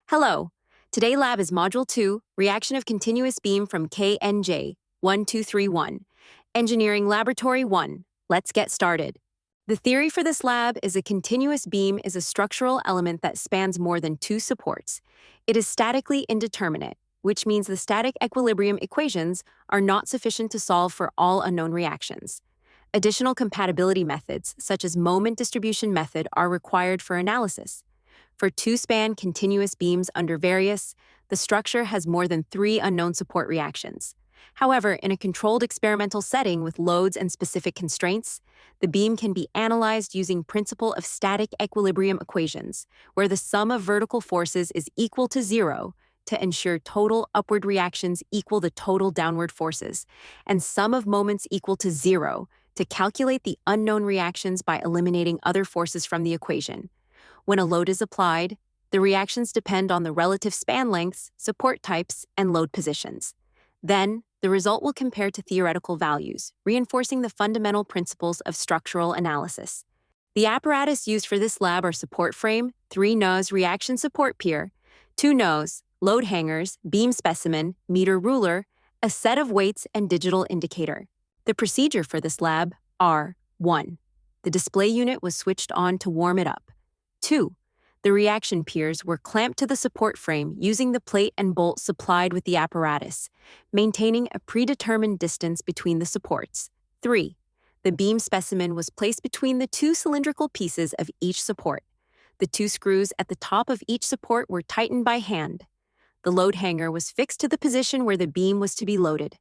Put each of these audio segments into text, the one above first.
Hello. Today lab is Module 2, Reaction of Continuous Beam from KNJ1231. Engineering Laboratory 1. Let's get started. The theory for this lab is a continuous beam is a structural element that spans more than two supports. It is statically indeterminate, which means the static equilibrium equations are not sufficient to solve for all unknown reactions. Additional compatibility methods, such as moment distribution method, are required for analysis. For two-span continuous beams under various, the structure has more than 3 unknown support reactions. However, in a controlled experimental setting with loads and specific constraints, the beam can be analyzed using principle of static equilibrium equations, where the sum of vertical forces is equal to 0 to ensure total upward reactions equal the total downward forces, and sum of moments equal to 0 to calculate the unknown reactions by eliminating other forces from the equation. When a load is applied, the reactions depend on the relative span lengths, support types, and load positions. Then, the result will compare to theoretical values, reinforcing the fundamental principles of structural analysis. The apparatus used for this lab are support frame, 3 nose reaction support pier, 2 nose, load hangers, beam specimen, meter ruler, a set of weights, and digital indicator. The procedure for this lab are 1. The display unit was switched on to warm it up. 2. The reaction piers were clamped to the support frame using the plate and bolt supplied with the apparatus, maintaining a predetermined distance between the supports. 3. The beam specimen was placed between the 2 cylindrical pieces of each support. The 2 screws at the top of each support were tightened by hand. The load hanger was fixed to the position where the beam was to be loaded.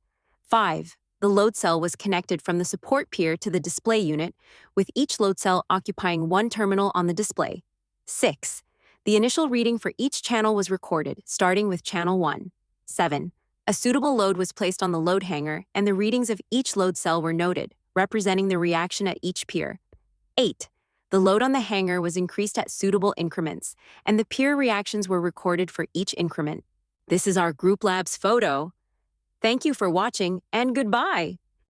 5. The load cell was connected from the support pier to the display unit, with each load cell occupying one terminal on the display. 6. The initial reading for each channel was recorded, starting with channel 1. 7. A suitable load was placed on the load hanger, and the readings of each load cell were noted, representing the reaction at each pier. 8. The load on the hanger was increased at suitable increments, and the pier reactions were recorded for each increment. This is our group lab's photo. Thank you for watching, and goodbye!